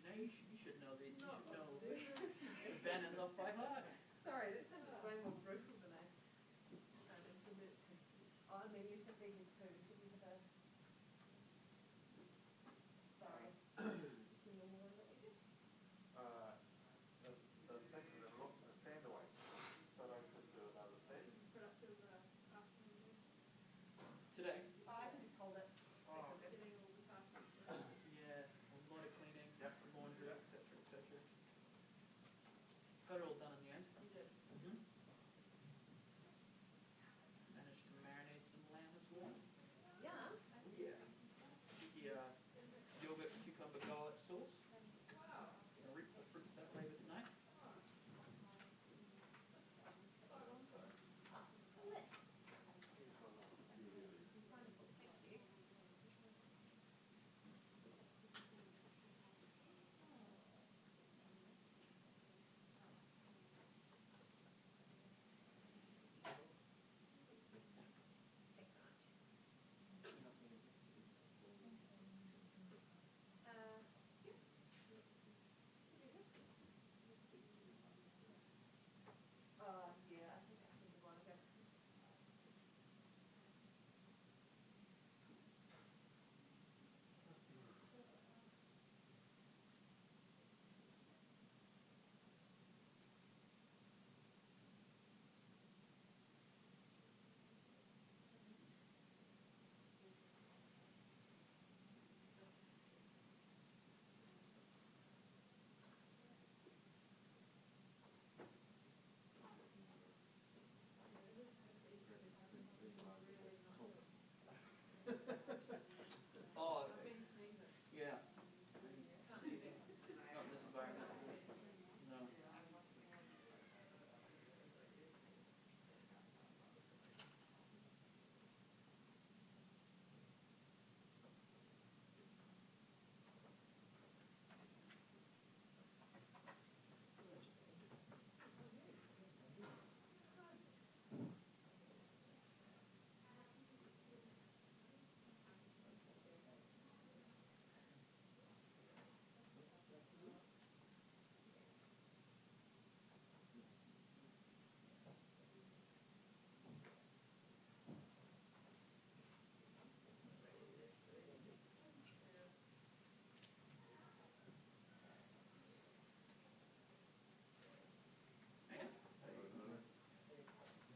Now you should know the banners off by heart. Sorry, that sounded way more brutal than I intended it to. Oh, maybe it's something you could have. Sorry. The normal one that we did? The thing that looked the stand away. So I could do another set. Productive afternoon. Today? Oh, I can just hold it. Oh. Getting all the tasks. Yeah, a lot of cleaning, Yep. laundry, etc., etc. Got it all done in the end. You did. Managed to marinate some lamb as well. Yeah. Yeah. Cheeky yogurt, cucumber, garlic sauce. Wow. Gonna reap the fruits of that later tonight. Yeah, I think I can move on again. Oh, I've been sneezing. yeah. Sneezing. Not in this environment. No.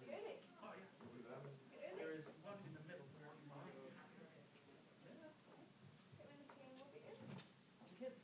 Really? Oh, yes. There is one in the middle. Yeah. When the can will be in? The kids.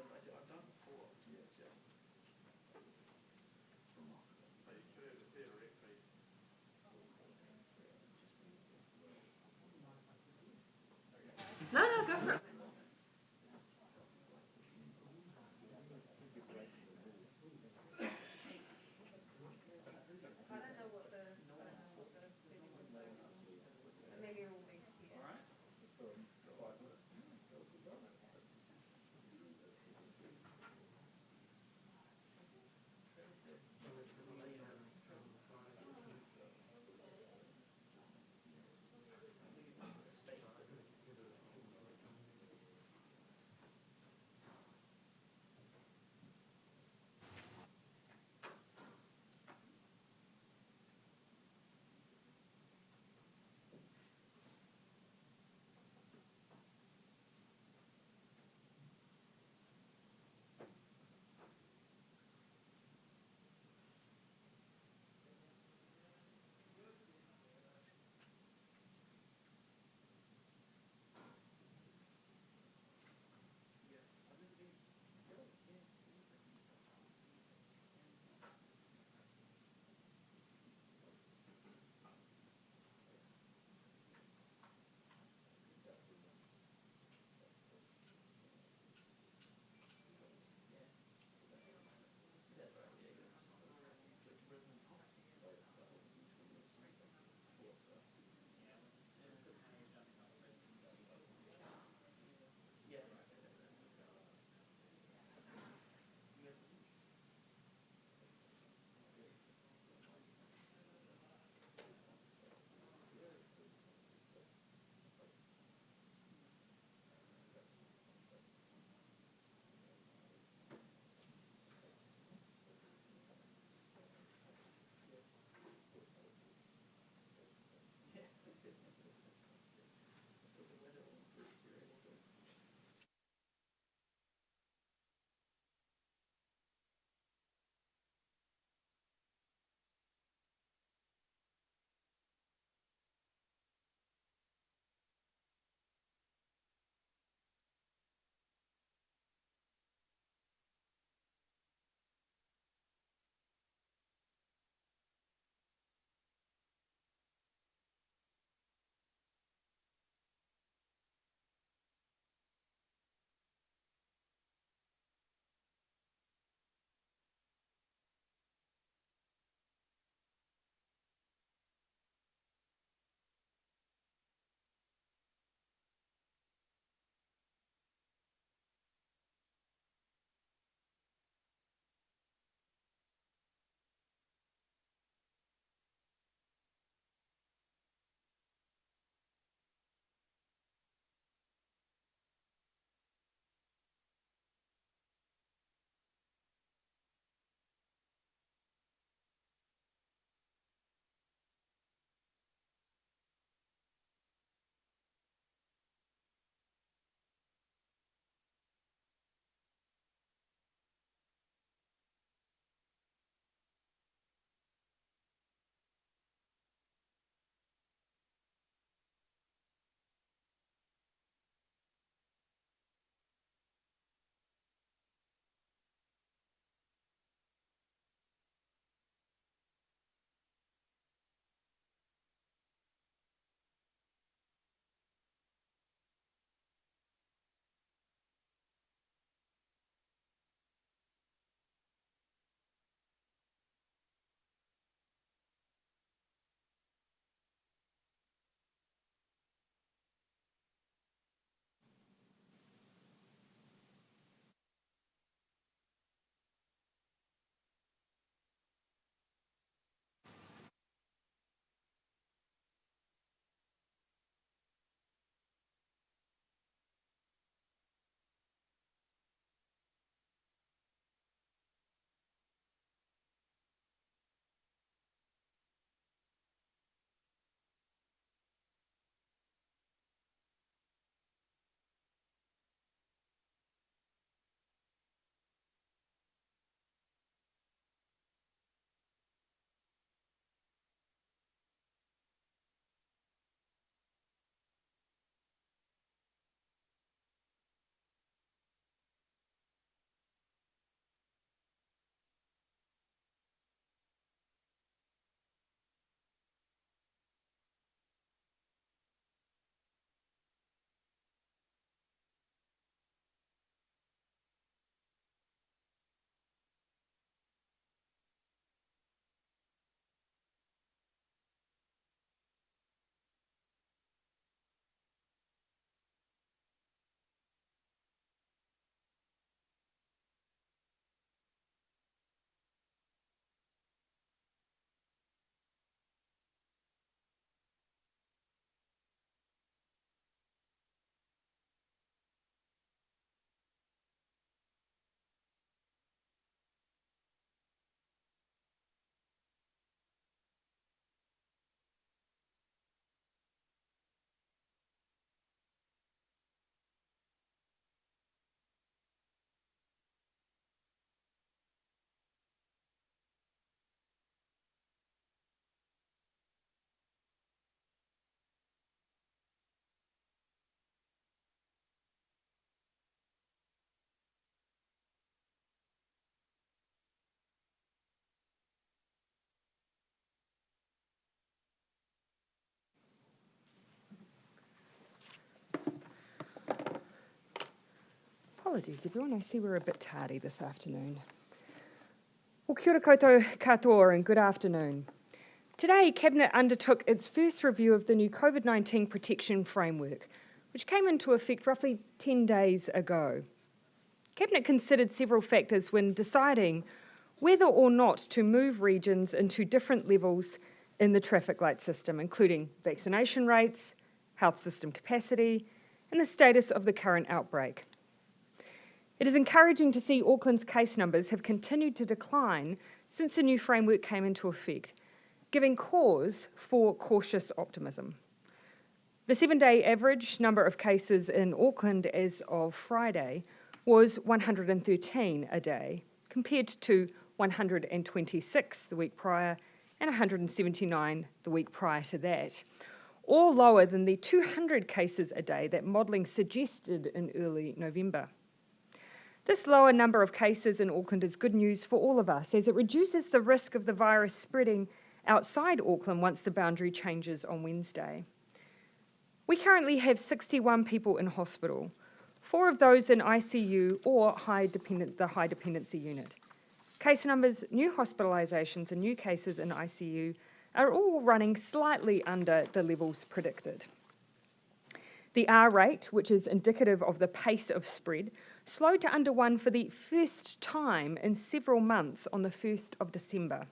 I've done it before. It's just remarkable. So you should have theoretically. No, no, go for it. I don't know what the feeling was like. Maybe it will be here. all right. Apologies everyone, I see we're a bit tardy this afternoon. Well, kia ora koutou katoa and good afternoon. Today, Cabinet undertook its first review of the new COVID-19 protection framework, which came into effect roughly 10 days ago. Cabinet considered several factors when deciding whether or not to move regions into different levels in the traffic light system, including vaccination rates, health system capacity, and the status of the current outbreak. It is encouraging to see Auckland's case numbers have continued to decline since the new framework came into effect, giving cause for cautious optimism. The 7-day average number of cases in Auckland as of Friday was 113 a day, compared to 126 the week prior and 179 the week prior to that, all lower than the 200 cases a day that modelling suggested in early November. This lower number of cases in Auckland is good news for all of us, as it reduces the risk of the virus spreading outside Auckland once the boundary changes on Wednesday. We currently have 61 people in hospital, 4 of those in ICU or the high dependency unit. Case numbers, new hospitalisations and new cases in ICU are all running slightly under the levels predicted. The R rate, which is indicative of the pace of spread, slowed to under 1 for the first time in several months on the 1st of December.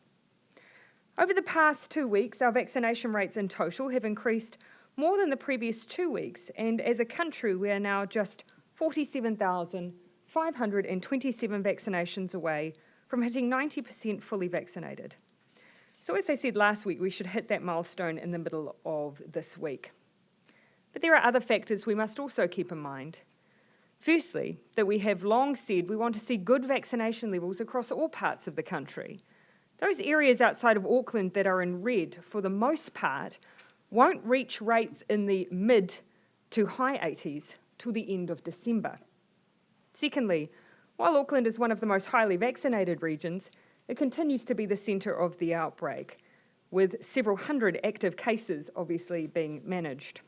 Over the past 2 weeks, our vaccination rates in total have increased more than the previous 2 weeks, and as a country, we are now just 47,527 vaccinations away from hitting 90% fully vaccinated. So as I said last week, we should hit that milestone in the middle of this week. But there are other factors we must also keep in mind. Firstly, that we have long said we want to see good vaccination levels across all parts of the country. Those areas outside of Auckland that are in red, for the most part, won't reach rates in the mid to high 80s till the end of December. Secondly, while Auckland is one of the most highly vaccinated regions, it continues to be the centre of the outbreak, with several hundred active cases obviously being managed.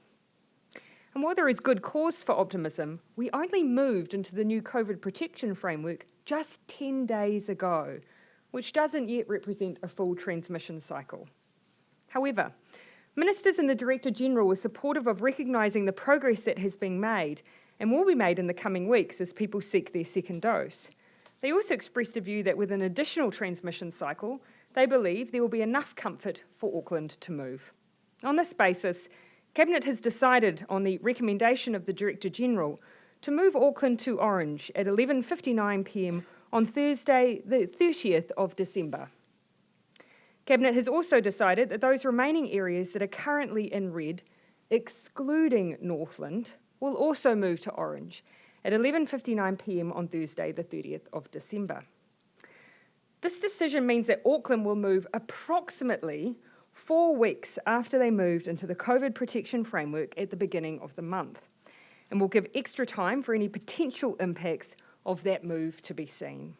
And while there is good cause for optimism, we only moved into the new COVID protection framework just 10 days ago, which doesn't yet represent a full transmission cycle. However, ministers and the Director-General were supportive of recognising the progress that has been made and will be made in the coming weeks as people seek their second dose. They also expressed a view that with an additional transmission cycle, they believe there will be enough comfort for Auckland to move. On this basis, Cabinet has decided on the recommendation of the Director-General to move Auckland to orange at 11:59 p.m. on Thursday, the 30th of December. Cabinet has also decided that those remaining areas that are currently in red, excluding Northland, will also move to orange at 11:59 p.m. on Thursday, the 30th of December. This decision means that Auckland will move approximately 4 weeks after they moved into the COVID protection framework at the beginning of the month, and will give extra time for any potential impacts of that move to be seen.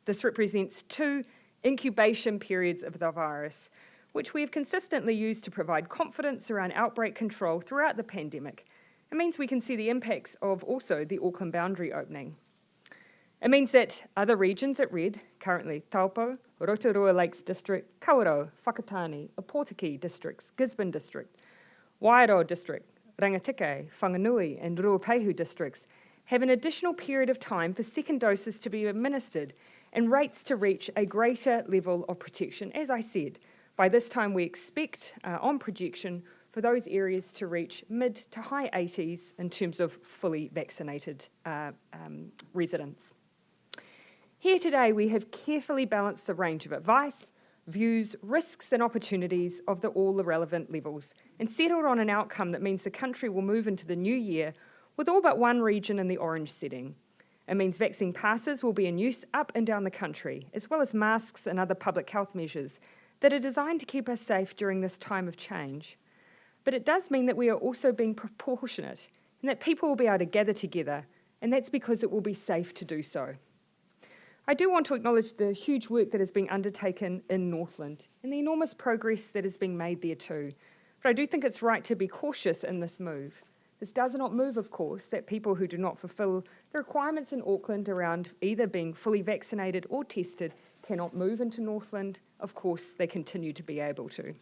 This represents 2 incubation periods of the virus, which we have consistently used to provide confidence around outbreak control throughout the pandemic. It means we can see the impacts of also the Auckland boundary opening. It means that other regions at red, currently Taupo, Rotorua Lakes District, Kawerau, Whakatane, Opotiki districts, Gisborne District, Wairoa District, Rangitikei, Whanganui and Ruapehu districts, have an additional period of time for second doses to be administered and rates to reach a greater level of protection. As I said, by this time we expect, on projection, for those areas to reach mid to high 80s in terms of fully vaccinated residents. Here today we have carefully balanced the range of advice, views, risks and opportunities of all the relevant levels and settled on an outcome that means the country will move into the new year with all but one region in the orange setting. It means vaccine passes will be in use up and down the country, as well as masks and other public health measures that are designed to keep us safe during this time of change. But it does mean that we are also being proportionate and that people will be able to gather together, and that's because it will be safe to do so. I do want to acknowledge the huge work that is being undertaken in Northland and the enormous progress that is being made there too. But I do think it's right to be cautious in this move. This does not move, of course, that people who do not fulfil the requirements in Auckland around either being fully vaccinated or tested cannot move into Northland. Of course, they continue to be able to.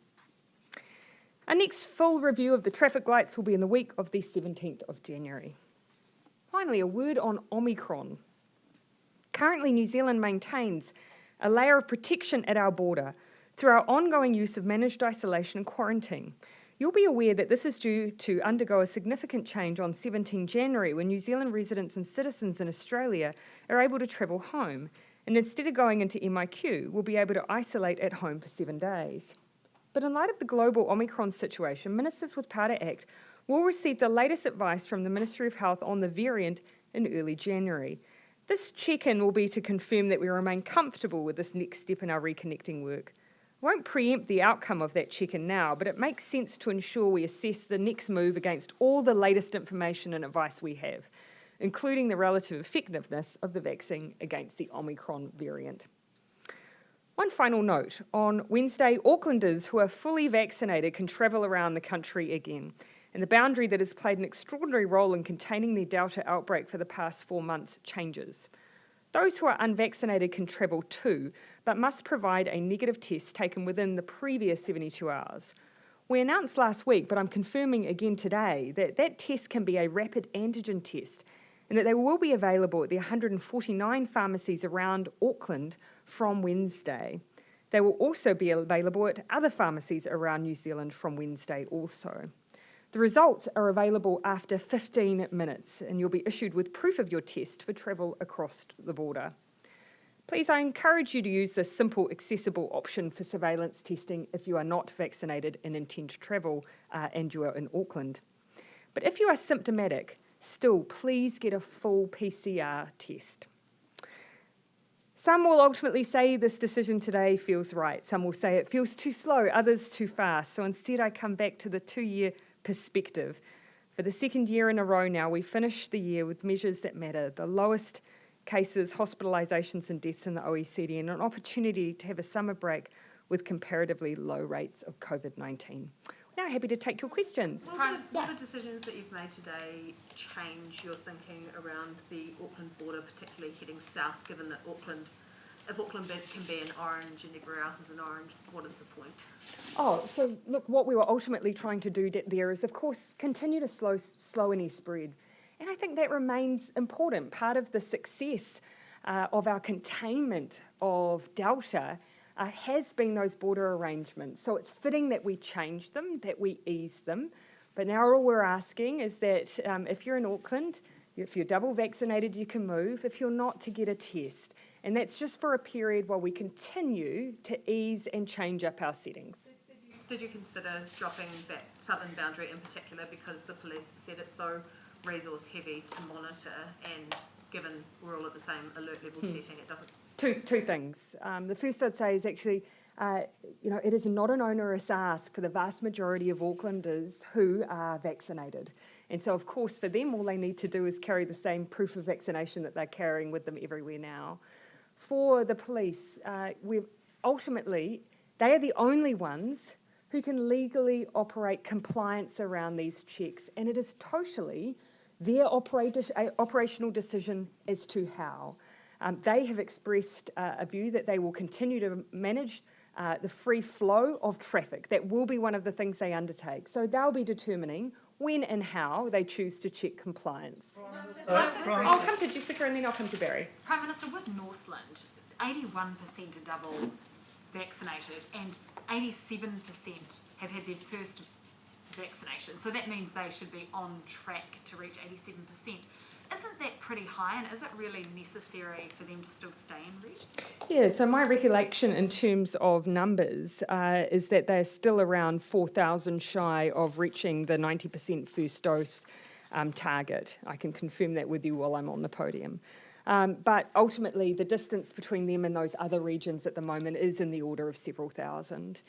Our next full review of the traffic lights will be in the week of the 17th of January. Finally, a word on Omicron. Currently, New Zealand maintains a layer of protection at our border through our ongoing use of managed isolation and quarantine. You'll be aware that this is due to undergo a significant change on 17 January when New Zealand residents and citizens in Australia are able to travel home, and instead of going into MIQ, will be able to isolate at home for 7 days. But in light of the global Omicron situation, ministers with power to act will receive the latest advice from the Ministry of Health on the variant in early January. This check-in will be to confirm that we remain comfortable with this next step in our reconnecting work. I won't preempt the outcome of that check-in now, but it makes sense to ensure we assess the next move against all the latest information and advice we have, including the relative effectiveness of the vaccine against the Omicron variant. One final note. On Wednesday, Aucklanders who are fully vaccinated can travel around the country again, and the boundary that has played an extraordinary role in containing the Delta outbreak for the past 4 months changes. Those who are unvaccinated can travel too, but must provide a negative test taken within the previous 72 hours. We announced last week, but I'm confirming again today, that that test can be a rapid antigen test and that they will be available at the 149 pharmacies around Auckland from Wednesday. They will also be available at other pharmacies around New Zealand from Wednesday also. The results are available after 15 minutes, and you'll be issued with proof of your test for travel across the border. Please, I encourage you to use this simple, accessible option for surveillance testing if you are not vaccinated and intend to travel and you are in Auckland. But if you are symptomatic, still, please get a full PCR test. Some will ultimately say this decision today feels right. Some will say it feels too slow, others too fast. So instead, I come back to the 2-year perspective. For the second year in a row now, we finished the year with measures that matter, the lowest cases, hospitalisations and deaths in the OECD, and an opportunity to have a summer break with comparatively low rates of COVID-19. We're now happy to take your questions. Will the decisions that you've made today change your thinking around the Auckland border, particularly heading south, given that if Auckland can be an orange and everywhere else is an orange, what is the point? Oh, so look, what we were ultimately trying to do there is, of course, continue to slow any spread. And I think that remains important. Part of the success of our containment of Delta has been those border arrangements. So it's fitting that we change them, that we ease them. But now all we're asking is that if you're in Auckland, if you're double vaccinated, you can move. If you're not, to get a test. And that's just for a period while we continue to ease and change up our settings. Did you consider dropping that southern boundary in particular, because the police have said it's so resource heavy to monitor, and given we're all at the same alert level setting, it doesn't? Two things. The first I'd say is actually, it is not an onerous ask for the vast majority of Aucklanders who are vaccinated. And so, of course, for them, all they need to do is carry the same proof of vaccination that they're carrying with them everywhere now. For the police, ultimately, they are the only ones who can legally operate compliance around these checks, and it is totally their operational decision as to how. They have expressed a view that they will continue to manage the free flow of traffic. That will be one of the things they undertake. So they'll be determining when and how they choose to check compliance. I'll come to Jessica and then I'll come to Barry. Prime Minister, with Northland, 81% are double vaccinated and 87% have had their first vaccination. So that means they should be on track to reach 87%. Isn't that pretty high, and is it really necessary for them to still stay en route? Yeah, so my recollection in terms of numbers is that they're still around 4,000 shy of reaching the 90% first dose target. I can confirm that with you while I'm on the podium. But ultimately, the distance between them and those other regions at the moment is in the order of several thousand.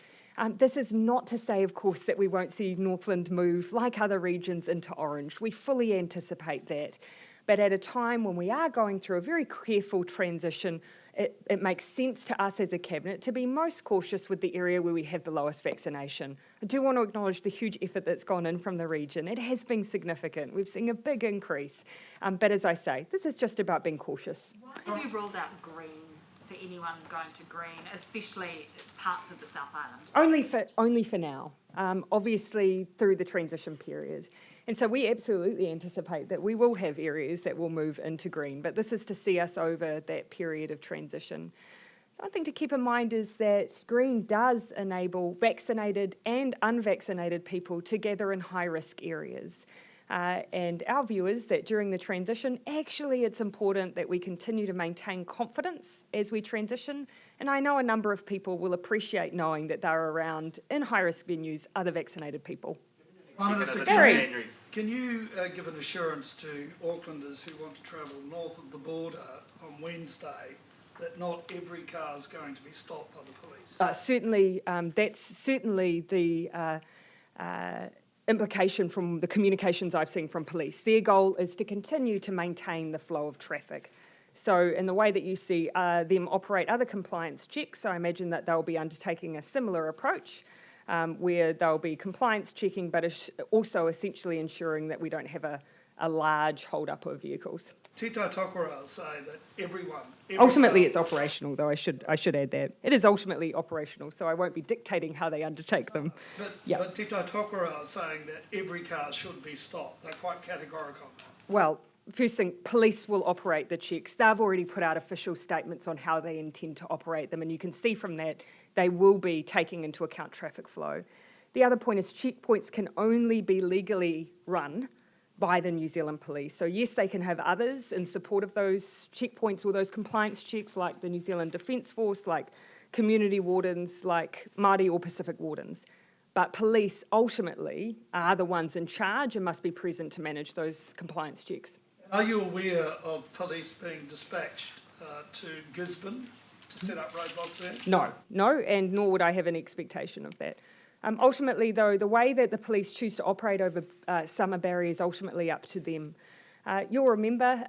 This is not to say, of course, that we won't see Northland move, like other regions, into orange. We fully anticipate that. But at a time when we are going through a very careful transition, it makes sense to us as a cabinet to be most cautious with the area where we have the lowest vaccination. I do want to acknowledge the huge effort that's gone in from the region. It has been significant. We've seen a big increase. But as I say, this is just about being cautious. Why have you ruled out green for anyone going to green, especially parts of the South Island? Only for now, obviously through the transition period. And so we absolutely anticipate that we will have areas that will move into green, but this is to see us over that period of transition. One thing to keep in mind is that green does enable vaccinated and unvaccinated people to gather in high-risk areas. And our view is that during the transition, actually it's important that we continue to maintain confidence as we transition. And I know a number of people will appreciate knowing that they're around in high-risk venues other vaccinated people. Prime Minister, Gary. can you give an assurance to Aucklanders who want to travel north of the border on Wednesday that not every car is going to be stopped by the police? Certainly, that's certainly the implication from the communications I've seen from police. Their goal is to continue to maintain the flow of traffic. So in the way that you see them operate other compliance checks, I imagine that they'll be undertaking a similar approach where they'll be compliance checking, but also essentially ensuring that we don't have a large hold-up of vehicles. Te Tai Tokerau say that every Ultimately, car, it's operational, though. I should add that it is ultimately operational, so I won't be dictating how they undertake them. But Te Tai Tokerau are saying that every car should be stopped. They're quite categorical on that. Well, first thing, police will operate the checks. They've already put out official statements on how they intend to operate them, and you can see from that they will be taking into account traffic flow. The other point is checkpoints can only be legally run by the New Zealand Police. So yes, they can have others in support of those checkpoints or those compliance checks, like the New Zealand Defence Force, like community wardens, like Māori or Pacific wardens. But police ultimately are the ones in charge and must be present to manage those compliance checks. Are you aware of police being dispatched to Gisborne to set up roadblocks there? No, and nor would I have an expectation of that. Ultimately, though, the way that the police choose to operate over summer barriers is ultimately up to them. You'll remember,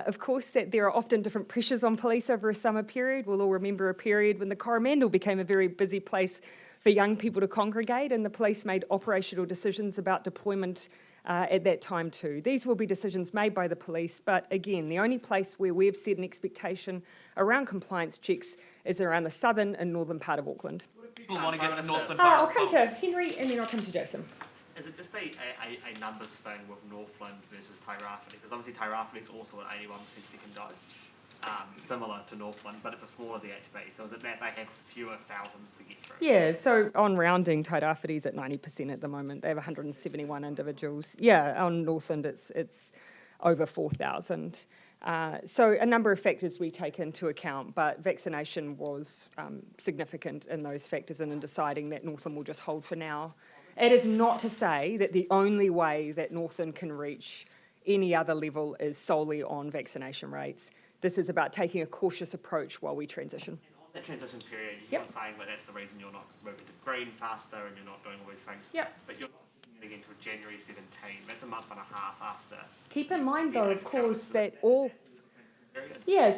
of course, that there are often different pressures on police over a summer period. We'll all remember a period when the Coromandel became a very busy place for young people to congregate, and the police made operational decisions about deployment at that time too. These will be decisions made by the police, but again, the only place where we've set an expectation around compliance checks is around the southern and northern part of Auckland. People want to get to Northland. I'll come to Henry and then I'll come to Jason. Is it just a numbers thing with Northland versus Tairāwhiti? Because obviously Tairāwhiti is also at 81% second dose, similar to Northland, but it's a smaller DHB. So is it that they have fewer thousands to get through? Yeah, so on rounding, Tairāwhiti's at 90% at the moment. They have 171 individuals. Yeah, on Northland it's over 4,000. So a number of factors we take into account, but vaccination was significant in those factors and in deciding that Northland will just hold for now. It is not to say that the only way that Northland can reach any other level is solely on vaccination rates. This is about taking a cautious approach while we transition. And on that transition period, you're saying that that's the reason you're not moving to green faster and you're not doing all these things. Yep. But you're not getting into January 17. That's a month and a half after. Keep in mind, though, of course, that all... Yeah,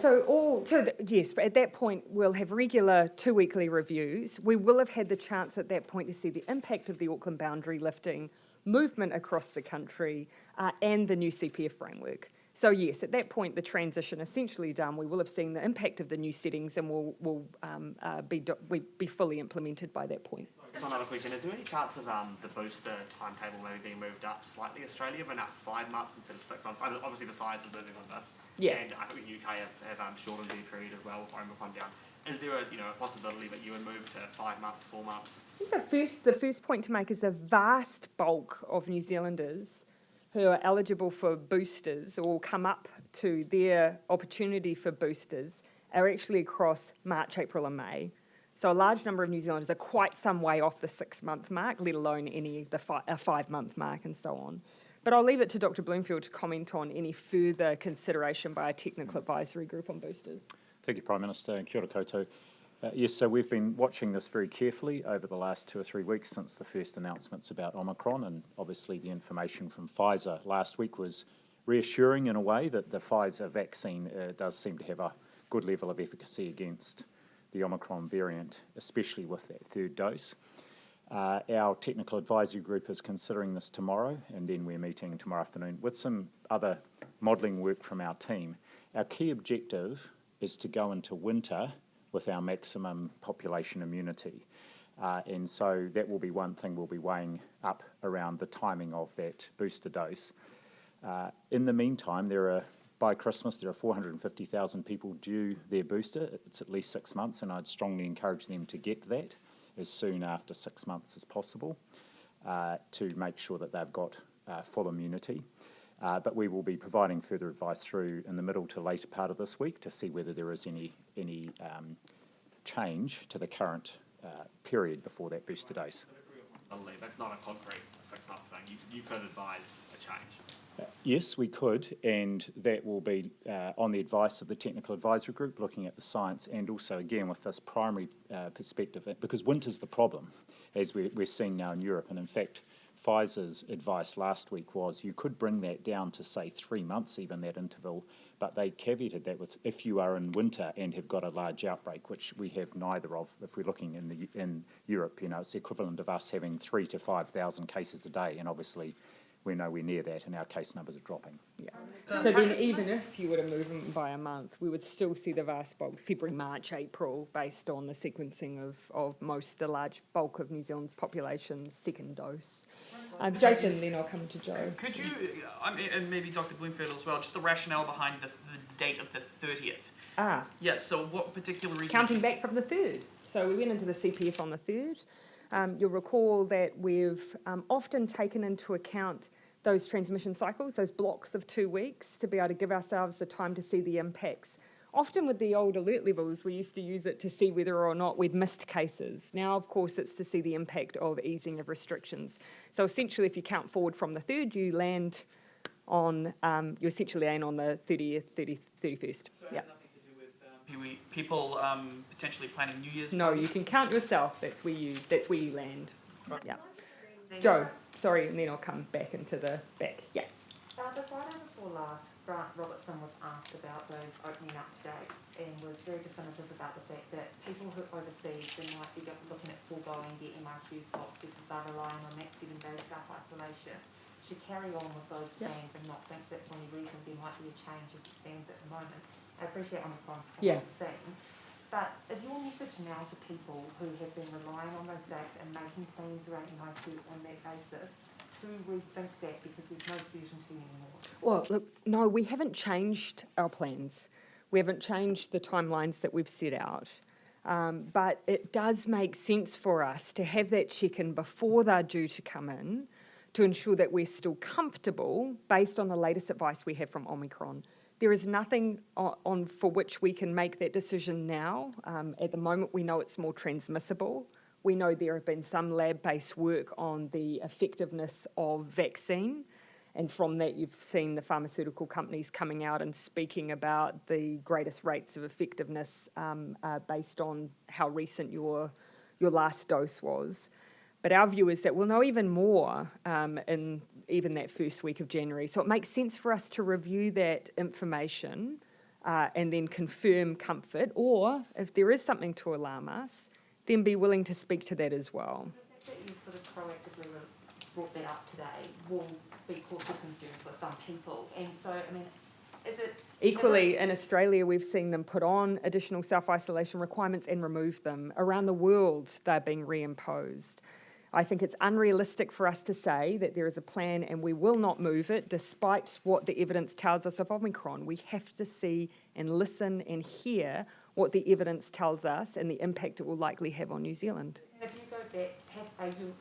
yes, but at that point we'll have regular 2-weekly reviews. We will have had the chance at that point to see the impact of the Auckland boundary lifting, movement across the country, and the new CPF framework. So yes, at that point the transition essentially done. We will have seen the impact of the new settings and will be fully implemented by that point. Just one other question. Is there any chance of the booster timetable maybe being moved up slightly? Australia have enough 5 months instead of 6 months. Obviously the science is moving on this. Yeah. And I think the UK have shortened their period as well with Omicron down. Is there a possibility that you would move to 5 months, 4 months? I think the first point to make is the vast bulk of New Zealanders who are eligible for boosters or come up to their opportunity for boosters are actually across March, April and May. So a large number of New Zealanders are quite some way off the 6-month mark, let alone a 5-month mark and so on. But I'll leave it to Dr. Bloomfield to comment on any further consideration by a technical advisory group on boosters. Thank you, Prime Minister, and kia ora koutou. Yes, so we've been watching this very carefully over the last 2 or 3 weeks since the first announcements about Omicron, and obviously the information from Pfizer last week was reassuring in a way that the Pfizer vaccine does seem to have a good level of efficacy against the Omicron variant, especially with that third dose. Our technical advisory group is considering this tomorrow, and then we're meeting tomorrow afternoon with some other modelling work from our team. Our key objective is to go into winter with our maximum population immunity. And so that will be one thing we'll be weighing up around the timing of that booster dose. In the meantime, by Christmas, there are 450,000 people due their booster. It's at least 6 months, and I'd strongly encourage them to get that as soon after 6 months as possible to make sure that they've got full immunity. But we will be providing further advice through in the middle to later part of this week to see whether there is any change to the current period before that booster dose. That's not a concrete 6-month thing. You could advise a change. Yes, we could, and that will be on the advice of the technical advisory group, looking at the science, and also again with this primary perspective, because winter's the problem, as we're seeing now in Europe. And in fact, Pfizer's advice last week was you could bring that down to, say, 3 months, even that interval, but they caveated that with if you are in winter and have got a large outbreak, which we have neither of. If we're looking in Europe, it's the equivalent of us having 3,000 to 5,000 cases a day, and obviously we're nowhere near that, and our case numbers are dropping. Yeah. So then even if you were to move them by a month, we would still see the vast bulk, February, March, April, based on the sequencing of the large bulk of New Zealand's population's second dose. Jason, then I'll come to Joe. Could you, and maybe Dr. Bloomfield as well, just the rationale behind the date of the 30th? Yes, so what particular reason? Counting back from the 3rd. So we went into the CPF on the 3rd. You'll recall that we've often taken into account those transmission cycles, those blocks of 2 weeks, to be able to give ourselves the time to see the impacts. Often with the old alert levels, we used to use it to see whether or not we'd missed cases. Now, of course, it's to see the impact of easing of restrictions. So essentially, if you count forward from the 3rd, you land on, you essentially land on the 30th, 31st. So it has nothing to do with people potentially planning New Year's? No, you can count yourself. That's where you land. Yeah. Joe, sorry, and then I'll come back into the back. Yeah. The Friday before last, Grant Robertson was asked about those opening up dates and was very definitive about the fact that people who overseas, they might be looking at foregoing their MIQ spots because they're relying on that 7-day self-isolation, should carry on with those plans and not think that for any reason there might be a change as it stands at the moment. I appreciate Omicron's coming on the scene, but is your message now to people who have been relying on those dates and making plans around MIQ on that basis to rethink that because there's no certainty anymore? Well, look, no, we haven't changed our plans. We haven't changed the timelines that we've set out. But it does make sense for us to have that check-in before they're due to come in to ensure that we're still comfortable based on the latest advice we have from Omicron. There is nothing for which we can make that decision now. At the moment, we know it's more transmissible. We know there have been some lab-based work on the effectiveness of vaccine, and from that you've seen the pharmaceutical companies coming out and speaking about the greatest rates of effectiveness based on how recent your last dose was. But our view is that we'll know even more in even that first week of January. So it makes sense for us to review that information and then confirm comfort, or if there is something to alarm us, then be willing to speak to that as well. The fact that you've sort of proactively brought that up today will be cause for concern for some people. And so, I mean, is it... Equally, in Australia, we've seen them put on additional self-isolation requirements and remove them. Around the world, they're being reimposed. I think it's unrealistic for us to say that there is a plan and we will not move it despite what the evidence tells us of Omicron. We have to see and listen and hear what the evidence tells us and the impact it will likely have on New Zealand. And if you go back,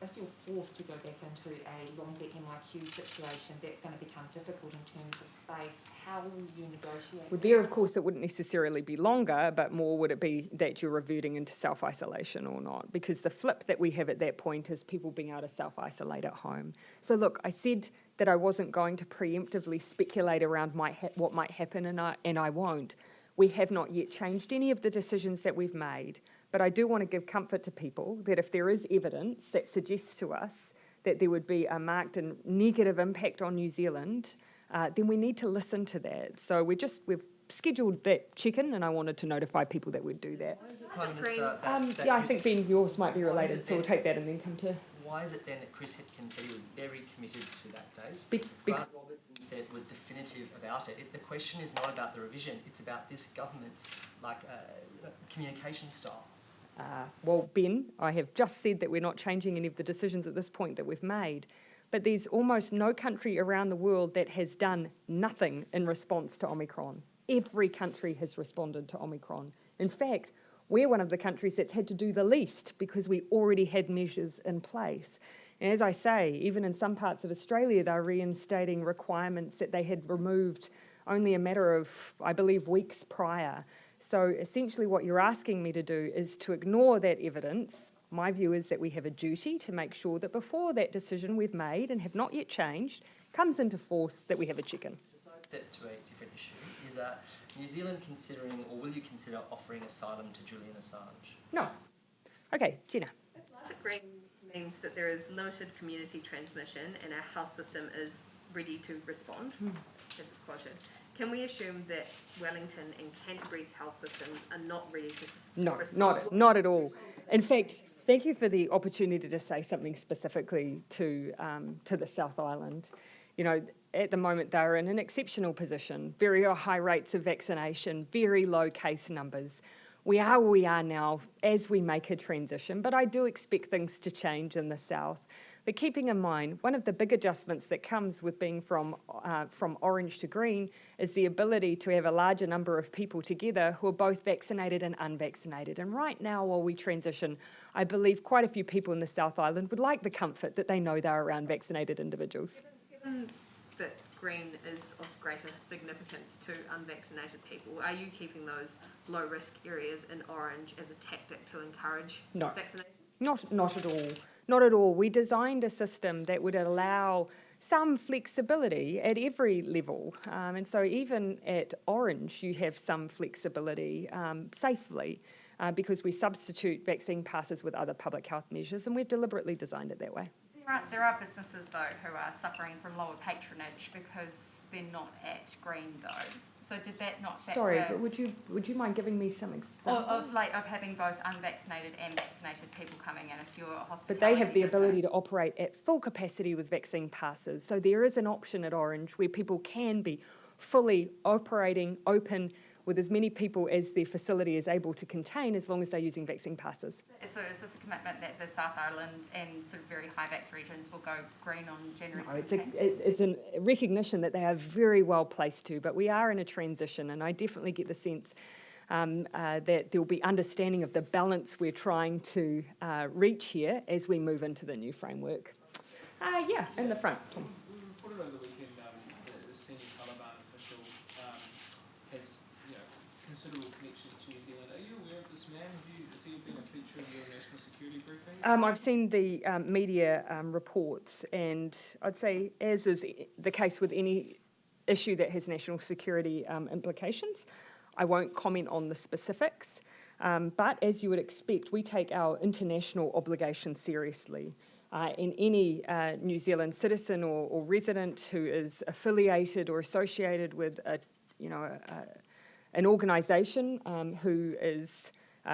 if you're forced to go back into a longer MIQ situation, that's going to become difficult in terms of space. How will you negotiate? Well, there, of course, it wouldn't necessarily be longer, but more would it be that you're reverting into self-isolation or not? Because the flip that we have at that point is people being able to self-isolate at home. So look, I said that I wasn't going to preemptively speculate around what might happen, and I won't. We have not yet changed any of the decisions that we've made, but I do want to give comfort to people that if there is evidence that suggests to us that there would be a marked and negative impact on New Zealand then we need to listen to that. So we've scheduled that check-in, and I wanted to notify people that we'd do that. Prime Minister, Yeah, I think, Ben, yours might be related, so we'll take that and then come to... Why is it then that Chris Hipkins said he was very committed to that date? Grant Robertson said was definitive about it. The question is not about the revision, it's about this government's communication style. Well, Ben, I have just said that we're not changing any of the decisions at this point that we've made, but there's almost no country around the world that has done nothing in response to Omicron. Every country has responded to Omicron. In fact, we're one of the countries that's had to do the least because we already had measures in place. And as I say, even in some parts of Australia, they're reinstating requirements that they had removed only a matter of, I believe, weeks prior. So essentially what you're asking me to do is to ignore that evidence. My view is that we have a duty to make sure that before that decision we've made and have not yet changed comes into force, that we have a check-in. Besides that, to a different issue, is New Zealand considering, or will you consider offering asylum to Julian Assange? No. Okay, Gina. If Green means that there is limited community transmission and our health system is ready to respond, as it's quoted, can we assume that Wellington and Canterbury's health systems are not ready to respond? No, not at all. In fact, thank you for the opportunity to say something specifically to the South Island. You know, at the moment they're in an exceptional position, very high rates of vaccination, very low case numbers. We are where we are now as we make a transition, but I do expect things to change in the South. But keeping in mind, one of the big adjustments that comes with being from orange to green is the ability to have a larger number of people together who are both vaccinated and unvaccinated. And right now, while we transition, I believe quite a few people in the South Island would like the comfort that they know they're around vaccinated individuals. Given that green is of greater significance to unvaccinated people, are you keeping those low-risk areas in orange as a tactic to encourage vaccination? Not at all. Not at all. We designed a system that would allow some flexibility at every level. And so even at orange, you have some flexibility safely because we substitute vaccine passes with other public health measures, and we've deliberately designed it that way. There are businesses, though, who are suffering from lower patronage because they're not at green, though. So did that not factor? Sorry, but would you mind giving me some examples? Of having both unvaccinated and vaccinated people coming in if you're a hospitality But they have the business. ability to operate at full capacity with vaccine passes. So there is an option at Orange where people can be fully operating open with as many people as their facility is able to contain as long as they're using vaccine passes. So is this a commitment that the South Island and sort of very high vax regions will go green on January 17th? It's a recognition that they are very well placed to, but we are in a transition, and I definitely get the sense that there'll be understanding of the balance we're trying to reach here as we move into the new framework. Yeah, in the front, Thomas. We reported over the weekend the senior Taliban official has considerable connections to New Zealand. Are you aware of this man? Has he been a feature of your national security briefings? I've seen the media reports, and I'd say, as is the case with any issue that has national security implications, I won't comment on the specifics. But as you would expect, we take our international obligations seriously. And any New Zealand citizen or resident who is affiliated or associated with an organisation who is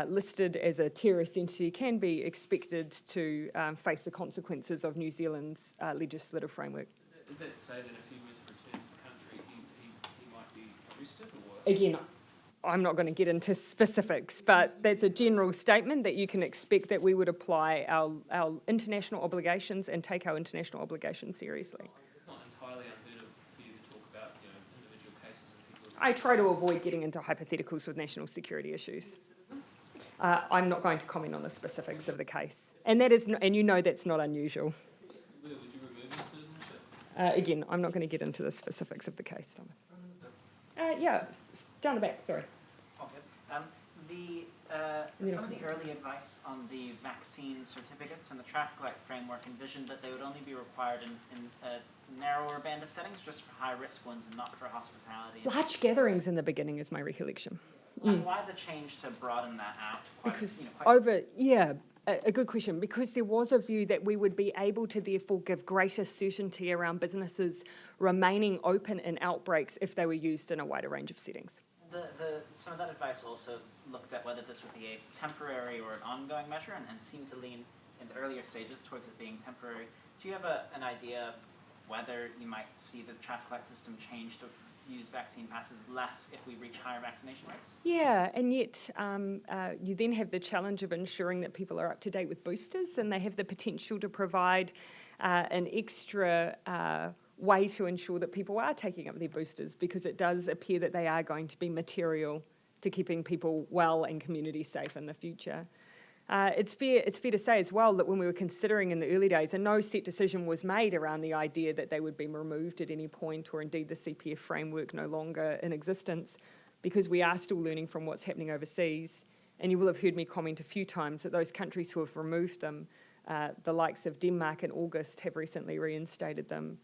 listed as a terrorist entity can be expected to face the consequences of New Zealand's legislative framework. Is that to say that if he were to return to the country, he might be arrested? Or? Again, I'm not going to get into specifics, but that's a general statement that you can expect that we would apply our international obligations and take our international obligations seriously. It's not entirely unheard of for you to talk about individual cases of people. I try to avoid getting into hypotheticals with national security issues. I'm not going to comment on the specifics of the case, and you know that's not unusual. Would you remove his citizenship? Again, I'm not going to get into the specifics of the case, Thomas. Yeah, down the back, sorry. Okay. Some of the early advice on the vaccine certificates and the traffic light framework envisioned that they would only be required in a narrower band of settings, just for high-risk ones and not for hospitality. Large gatherings in the beginning is my recollection. And why the change to broaden that out? Because a good question, because there was a view that we would be able to therefore give greater certainty around businesses remaining open in outbreaks if they were used in a wider range of settings. Some of that advice also looked at whether this would be a temporary or an ongoing measure, and seemed to lean in the earlier stages towards it being temporary. Do you have an idea of whether you might see the traffic light system change to use vaccine passes less if we reach higher vaccination rates? Yeah, and yet you then have the challenge of ensuring that people are up to date with boosters, and they have the potential to provide an extra way to ensure that people are taking up their boosters, because it does appear that they are going to be material to keeping people well and community safe in the future. It's fair to say as well that when we were considering in the early days, and no set decision was made around the idea that they would be removed at any point, or indeed the CPF framework no longer in existence, because we are still learning from what's happening overseas. And you will have heard me comment a few times that those countries who have removed them, the likes of Denmark in August, have recently reinstated them.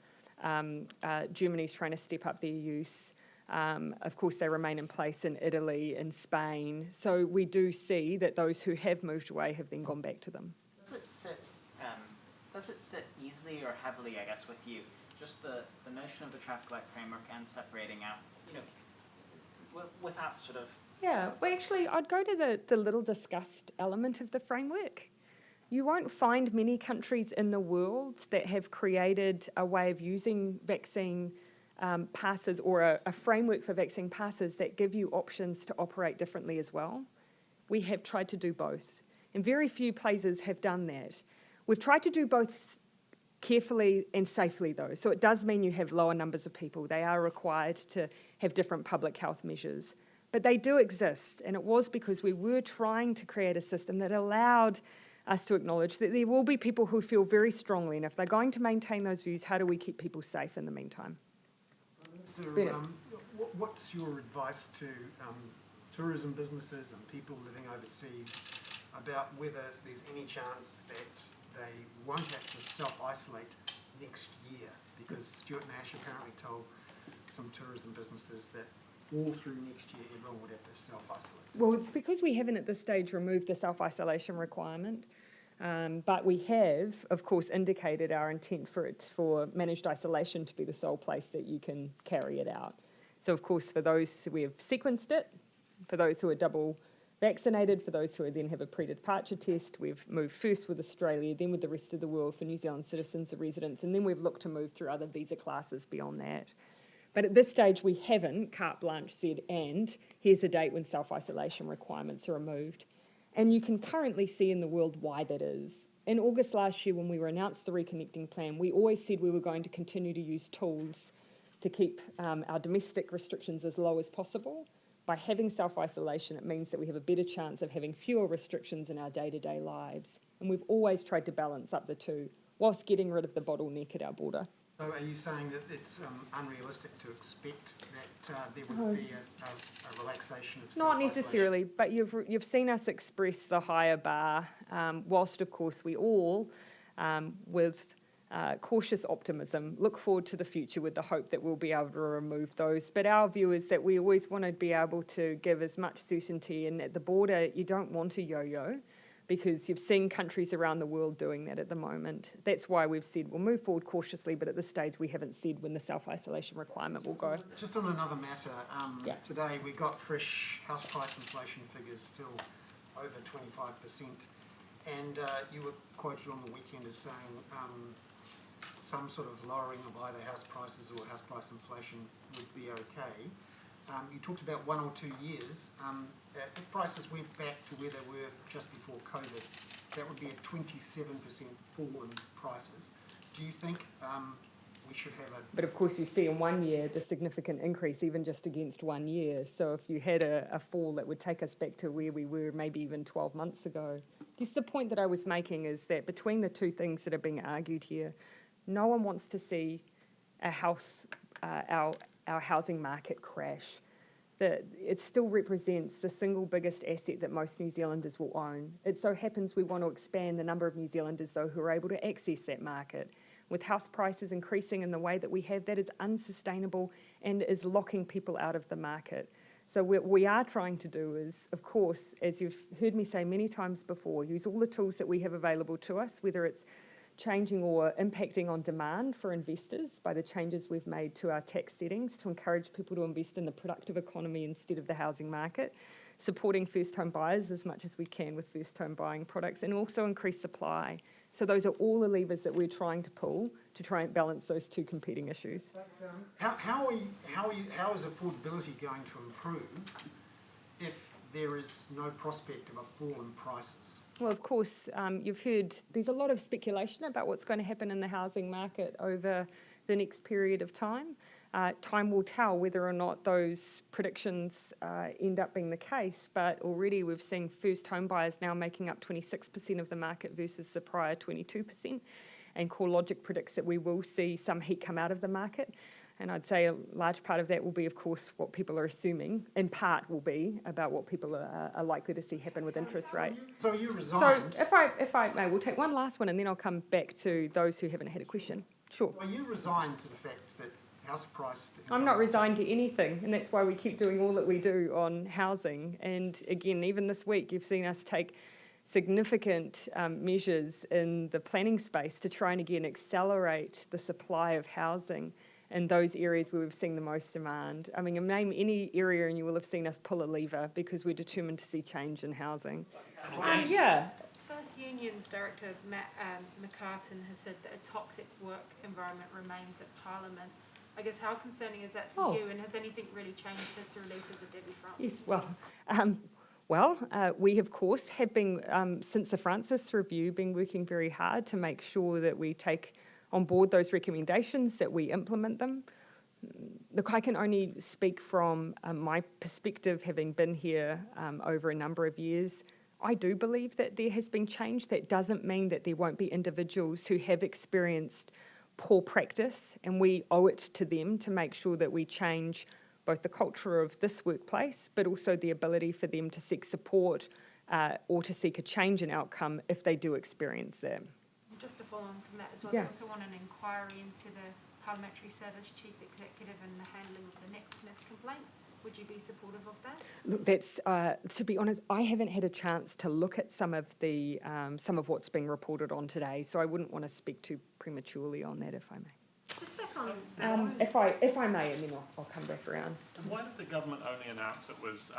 Germany's trying to step up their use. Of course, they remain in place in Italy and Spain. So we do see that those who have moved away have then gone back to them. Does it sit easily or heavily, I guess, with you? Just the notion of the traffic light framework and separating out, without sort of... Yeah, well, actually, I'd go to the little discussed element of the framework. You won't find many countries in the world that have created a way of using vaccine passes, or a framework for vaccine passes that give you options to operate differently as well. We have tried to do both, and very few places have done that. We've tried to do both carefully and safely, though, so it does mean you have lower numbers of people. They are required to have different public health measures, but they do exist, and it was because we were trying to create a system that allowed us to acknowledge that there will be people who feel very strongly, and if they're going to maintain those views, how do we keep people safe in the meantime? Minister, what's your advice to tourism businesses and people living overseas about whether there's any chance that they won't have to self-isolate next year? Because Stuart Nash apparently told some tourism businesses that all through next year everyone would have to self-isolate. Well, it's because we haven't at this stage removed the self-isolation requirement, but we have, of course, indicated our intent for managed isolation to be the sole place that you can carry it out. So, of course, for those, we have sequenced it. For those who are double vaccinated, for those who then have a pre-departure test, we've moved first with Australia, then with the rest of the world for New Zealand citizens or residents, and then we've looked to move through other visa classes beyond that. But at this stage, we haven't carte blanche said, and here's a date when self-isolation requirements are removed. And you can currently see in the world why that is. In August last year, when we were announced the Reconnecting Plan, we always said we were going to continue to use tools to keep our domestic restrictions as low as possible. By having self-isolation, it means that we have a better chance of having fewer restrictions in our day-to-day lives. And we've always tried to balance up the two, whilst getting rid of the bottleneck at our border. So are you saying that it's unrealistic to expect that there would be a relaxation of self-isolation? Not necessarily, but you've seen us express the higher bar, whilst of course we all, with cautious optimism, look forward to the future with the hope that we'll be able to remove those. But our view is that we always want to be able to give as much certainty, and at the border you don't want to yo-yo, because you've seen countries around the world doing that at the moment. That's why we've said we'll move forward cautiously, but at this stage we haven't said when the self-isolation requirement will go. Just on another matter, today we got fresh house price inflation figures, still over 25%, and you were quoted on the weekend as saying some sort of lowering of either house prices or house price inflation would be okay. You talked about 1 or 2 years. If prices went back to where they were just before COVID, that would be a 27% fall in prices. Do you think we should have a... But of course you see in 1 year the significant increase even just against 1 year. So if you had a fall that would take us back to where we were maybe even 12 months ago. I guess the point that I was making is that between the two things that are being argued here, no one wants to see our housing market crash. It still represents the single biggest asset that most New Zealanders will own. It so happens we want to expand the number of New Zealanders, though, who are able to access that market. With house prices increasing in the way that we have, that is unsustainable and is locking people out of the market. So what we are trying to do is, of course, as you've heard me say many times before, use all the tools that we have available to us, whether it's changing or impacting on demand for investors by the changes we've made to our tax settings to encourage people to invest in the productive economy instead of the housing market, supporting first home buyers as much as we can with first home buying products, and also increase supply. So those are all the levers that we're trying to pull to try and balance those two competing issues. How is affordability going to improve if there is no prospect of a fall in prices? Well, of course, you've heard there's a lot of speculation about what's going to happen in the housing market over the next period of time. Time will tell whether or not those predictions end up being the case, but already we've seen first home buyers now making up 26% of the market versus the prior 22%, and CoreLogic predicts that we will see some heat come out of the market. And I'd say a large part of that will be, of course, what people are assuming, in part will be about what people are likely to see happen with interest rates. So you resigned? So if I may, we'll take one last one and then I'll come back to those who haven't had a question. Sure. Are you resigned to the fact that house price... I'm not resigned to anything, and that's why we keep doing all that we do on housing. And again, even this week, you've seen us take significant measures in the planning space to try and again accelerate the supply of housing in those areas where we've seen the most demand. I mean, name any area and you will have seen us pull a lever because we're determined to see change in housing. Yeah. First Union's Director Matt McCartan has said that a toxic work environment remains at Parliament. I guess how concerning is that to you, and has anything really changed since the release of the Debbie Francis? Yes, we of course have been, since the Francis Review, been working very hard to make sure that we take on board those recommendations, that we implement them. Look, I can only speak from my perspective, having been here over a number of years. I do believe that there has been change. That doesn't mean that there won't be individuals who have experienced poor practice, and we owe it to them to make sure that we change both the culture of this workplace, but also the ability for them to seek support or to seek a change in outcome if they do experience that. Just to follow on from that as well, Yeah. I also want an inquiry into the Parliamentary Service Chief Executive and the handling of the Nick Smith complaint. Would you be supportive of that? Look, that's to be honest, I haven't had a chance to look at some of what's being reported on today, so I wouldn't want to speak too prematurely on that, if I may. Just back on If I may, and then I'll come back around. Why did the government only announce it was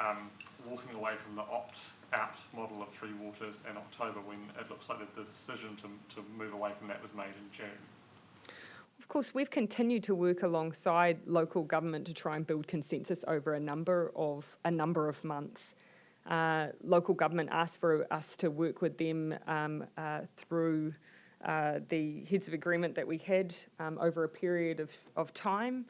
walking away from the opt-out model of Three Waters in October, when it looks like the decision to move away from that was made in June? Of course, we've continued to work alongside local government to try and build consensus over a number of months. Local government asked for us to work with them through the heads of agreement that we had over a period of time.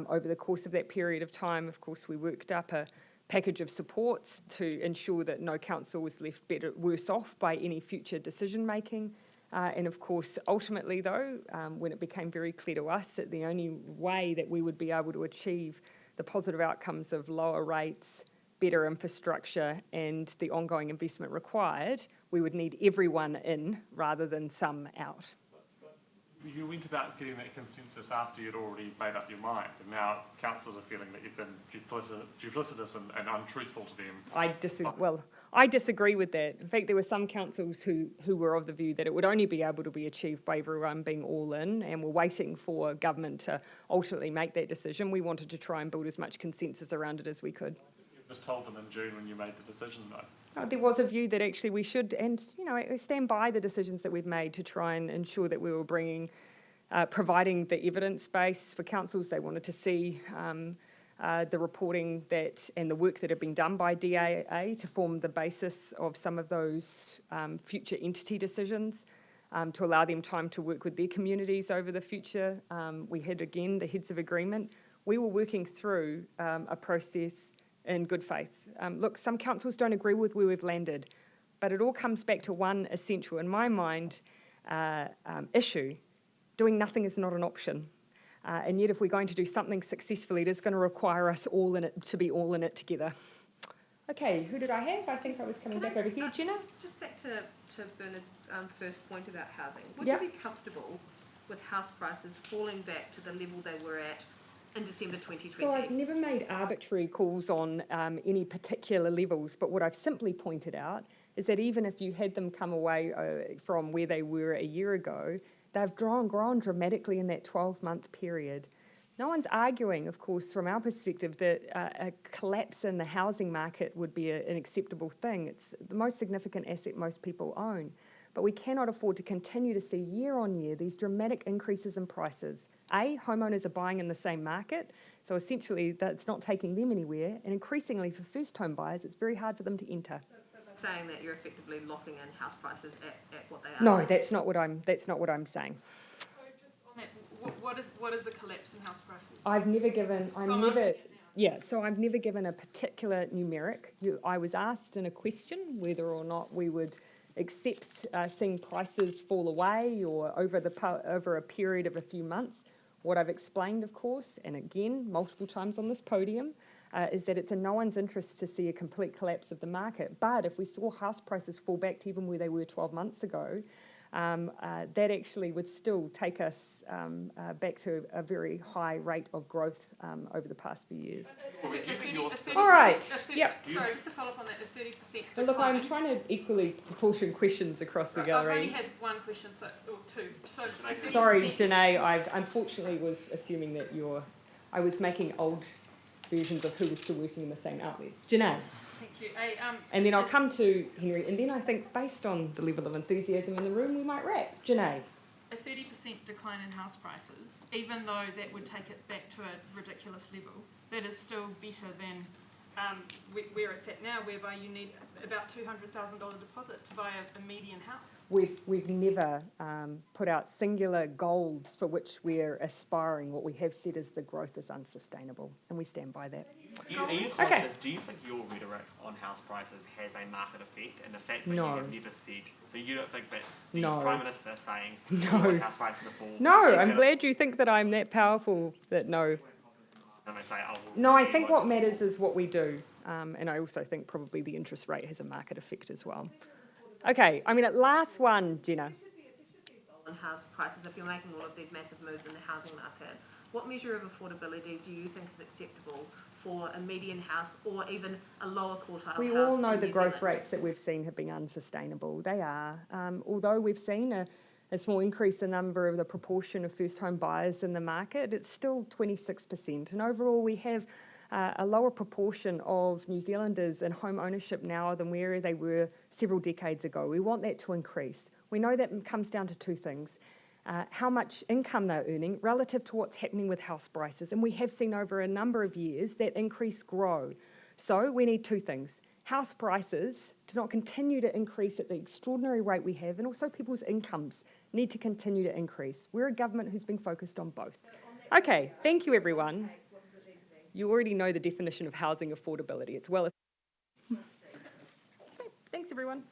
Over the course of that period of time, of course, we worked up a package of supports to ensure that no council was left worse off by any future decision making. And of course, ultimately though, when it became very clear to us that the only way that we would be able to achieve the positive outcomes of lower rates, better infrastructure and the ongoing investment required, we would need everyone in rather than some out. You went about getting that consensus after you'd already made up your mind, and now councils are feeling that you've been duplicitous and untruthful to them. I disagree with that. In fact, there were some councils who were of the view that it would only be able to be achieved by everyone being all in, and were waiting for government to ultimately make that decision. We wanted to try and build as much consensus around it as we could. You just told them in June when you made the decision, though. There was a view that actually we should, and I stand by the decisions that we've made to try and ensure that we were providing the evidence base for councils. They wanted to see the reporting and the work that had been done by DAA to form the basis of some of those future entity decisions, to allow them time to work with their communities over the future. We had, again, the heads of agreement. We were working through a process in good faith. Look, some councils don't agree with where we've landed, but it all comes back to one essential, in my mind, issue. Doing nothing is not an option. And yet if we're going to do something successfully, it is going to require us all in it to be all in it together. Okay, who did I have? I think I was coming back over here. Jenna? Just back to Bernard's first point about housing. Would you be comfortable with house prices falling back to the level they were at in December 2020? So I've never made arbitrary calls on any particular levels, but what I've simply pointed out is that even if you had them come away from where they were a year ago, they've grown dramatically in that 12-month period. No one's arguing, of course, from our perspective, that a collapse in the housing market would be an acceptable thing. It's the most significant asset most people own. But we cannot afford to continue to see year on year these dramatic increases in prices. Homeowners are buying in the same market, so essentially that's not taking them anywhere. And increasingly for first home buyers, it's very hard for them to enter. Saying that you're effectively locking in house prices at what they are? No, that's not what I'm saying. So just on that, what is the collapse in house prices? I've never given a particular numeric. I was asked in a question whether or not we would accept seeing prices fall away or over a period of a few months. What I've explained, of course, and again multiple times on this podium, is that it's in no one's interest to see a complete collapse of the market. But if we saw house prices fall back to even where they were 12 months ago, that actually would still take us back to a very high rate of growth over the past few years. All right. Yep. Sorry, just to follow up on that, the 30% decline. But look, I'm trying to equally proportion questions across the gallery. I've only had one question, or two. So sorry, Janae, I unfortunately was assuming that I was making old versions of who was still working in the same outlets. Janae. Thank you. And then I'll come to Henry, and then I think based on the level of enthusiasm in the room, we might wrap. Janae. A 30% decline in house prices, even though that would take it back to a ridiculous level, that is still better than where it's at now, whereby you need about $200,000 deposit to buy a median house. We've never put out singular goals for which we're aspiring. What we have said is the growth is unsustainable, and we stand by that. Are you conscious, do you think your rhetoric on house prices has a market effect, and the fact that you have never said, so you don't think that the Prime Minister saying house prices are fall? No, I'm glad you think that I'm that powerful that no. No, I think what matters is what we do, and I also think probably the interest rate has a market effect as well. Okay, I mean, at last one, Jenna. On house prices, if you're making all of these massive moves in the housing market, what measure of affordability do you think is acceptable for a median house or even a lower quartile house? We all know the growth rates that we've seen have been unsustainable. They are. Although we've seen a small increase in number of the proportion of first home buyers in the market, it's still 26%. And overall, we have a lower proportion of New Zealanders in home ownership now than where they were several decades ago. We want that to increase. We know that comes down to two things. How much income they're earning relative to what's happening with house prices. And we have seen over a number of years that increase grow. So we need two things. House prices to not continue to increase at the extraordinary rate we have, and also people's incomes need to continue to increase. We're a government who's been focused on both. Okay, thank you everyone. You already know the definition of housing affordability. It's well. Thanks everyone.